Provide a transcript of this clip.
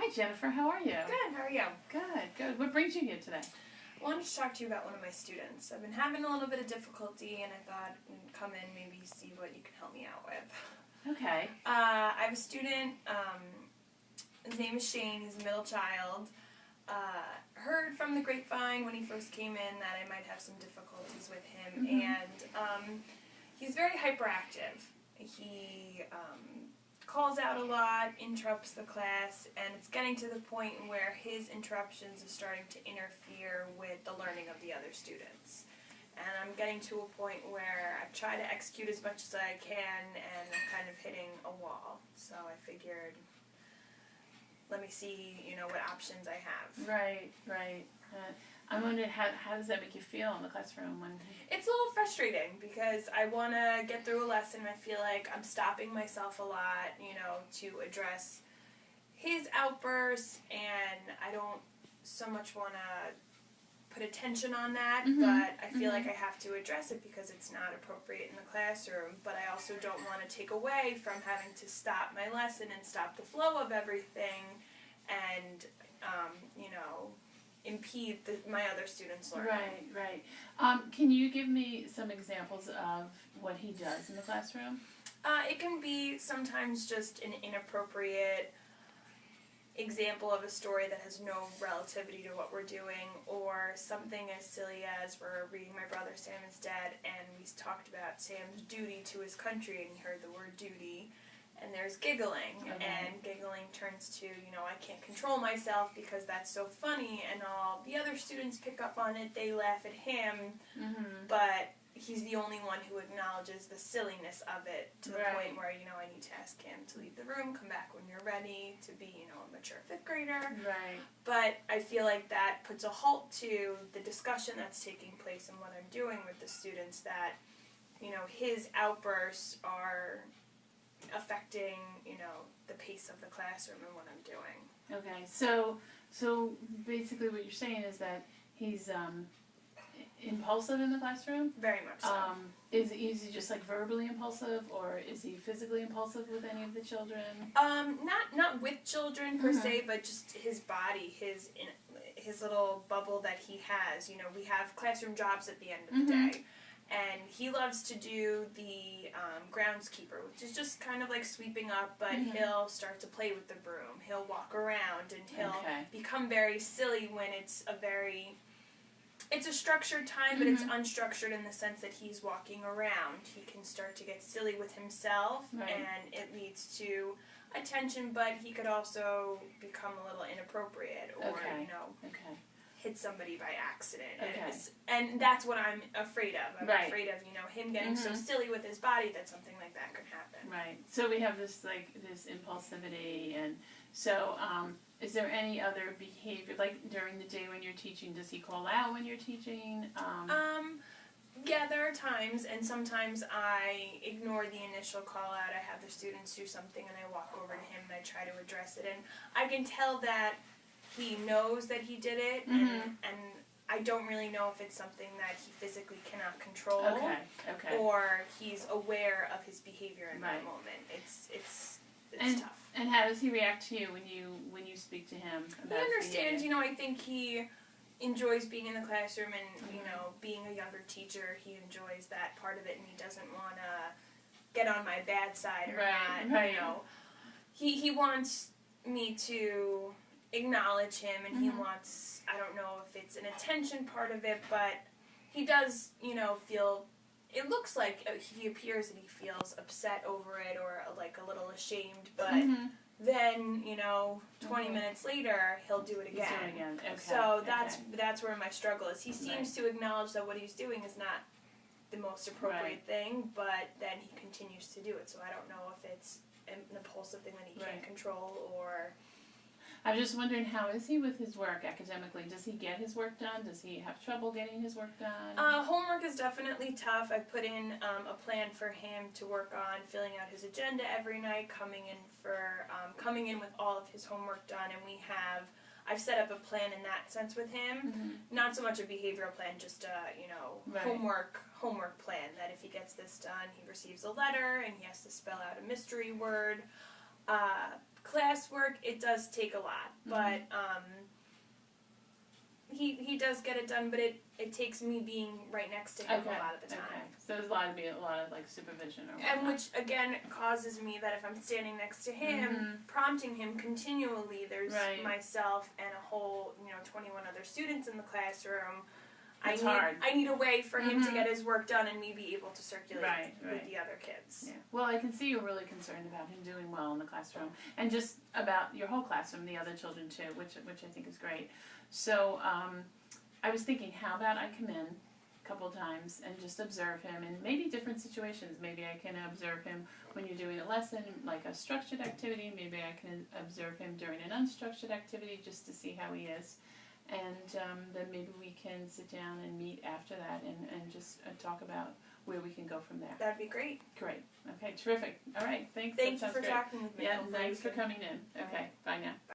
Hi, Jennifer. How are you? Good, how are you? Good, good. What brings you here today? I wanted to talk to you about one of my students. I've been having a little bit of difficulty, and I thought I'd come in, maybe see what you can help me out with. Okay. I have a student, his name is Shane, he's a middle child. Heard from the grapevine when he first came in that I might have some difficulties with him, and he's very hyperactive. He calls out a lot, interrupts the class, and it's getting to the point where his interruptions are starting to interfere with the learning of the other students. And I'm getting to a point where I try to execute as much as I can, and I'm kind of hitting a wall. So I figured, let me see, what options I have. Right. I'm wondering, how does that make you feel in the classroom when? It's a little frustrating because I want to get through a lesson. I feel like I'm stopping myself a lot, to address his outbursts, and I don't so much want to put attention on that, but I feel like I have to address it because it's not appropriate in the classroom, but I also don't want to take away from having to stop my lesson and stop the flow of everything and, impede my other students' learning. Right. Can you give me some examples of what he does in the classroom? It can be sometimes just an inappropriate example of a story that has no relativity to what we're doing, or something as silly as we're reading My Brother Sam is Dead, and we talked about Sam's duty to his country, and he heard the word duty, and there's giggling, and giggling turns to, I can't control myself because that's so funny, and all the other students pick up on it, they laugh at him, but he's the only one who acknowledges the silliness of it to the point where, I need to ask him to leave the room, come back when you're ready, to be, a mature 5th grader. Right. But I feel like that puts a halt to the discussion that's taking place and what I'm doing with the students, that, his outbursts are affecting, the pace of the classroom and what I'm doing. Okay. So basically what you're saying is that he's impulsive in the classroom? Very much so. Is he just like verbally impulsive, or is he physically impulsive with any of the children? Not with children per se, but just his body, his little bubble that he has. We have classroom jobs at the end of the day, and he loves to do the groundskeeper, which is just kind of like sweeping up, but he'll start to play with the broom. He'll walk around, and he'll become very silly when it's a structured time, but it's unstructured in the sense that he's walking around. He can start to get silly with himself, and it leads to attention, but he could also become a little inappropriate or, hit somebody by accident. And that's what I'm afraid of. I'm afraid of, him getting so silly with his body that something like that could happen. Right. So we have this impulsivity, and so is there any other behavior, like during the day when you're teaching? Does he call out when you're teaching? Yeah, there are times, and sometimes I ignore the initial call out. I have the students do something, and I walk over to him, and I try to address it. And I can tell that he knows that he did it, and I don't really know if it's something that he physically cannot control, or he's aware of his behavior in that moment. It's tough. And how does he react to you when you speak to him about He understands. I think he enjoys being in the classroom, and being a younger teacher, he enjoys that part of it, and he doesn't want to get on my bad side or not. He wants me to acknowledge him, and he wants, I don't know if it's an attention part of it, but he does, feel, it looks like he appears that he feels upset over it or like a little ashamed, but then, 20 minutes later, he'll do it again. So that's where my struggle is. He seems to acknowledge that what he's doing is not the most appropriate thing, but then he continues to do it. So I don't know if it's an impulsive thing that he can't control, or... I'm just wondering, how is he with his work academically? Does he get his work done? Does he have trouble getting his work done? Homework is definitely tough. I've put in a plan for him to work on, filling out his agenda every night, coming in with all of his homework done, and I've set up a plan in that sense with him. Not so much a behavioral plan, just a homework plan, that if he gets this done, he receives a letter, and he has to spell out a mystery word. classwork, it does take a lot, but he does get it done, but it takes me being right next to him a lot of the time. Okay. So there's a lot of like supervision or whatnot. And which again causes me that if I'm standing next to him, prompting him continually, there's myself and a whole 21 other students in the classroom. It's hard. I need a way for him to get his work done and me be able to circulate with the other kids. Yeah. Well, I can see you're really concerned about him doing well in the classroom, and just about your whole classroom, the other children too, which I think is great. So I was thinking, how about I come in a couple times and just observe him in maybe different situations. Maybe I can observe him when you're doing a lesson, like a structured activity. Maybe I can observe him during an unstructured activity just to see how he is. And then maybe we can sit down and meet after that and just talk about where we can go from there. That'd be great. Great. Okay, terrific. All right, thanks. Thank you for talking with me. Yeah, thanks for coming in. Okay, bye now.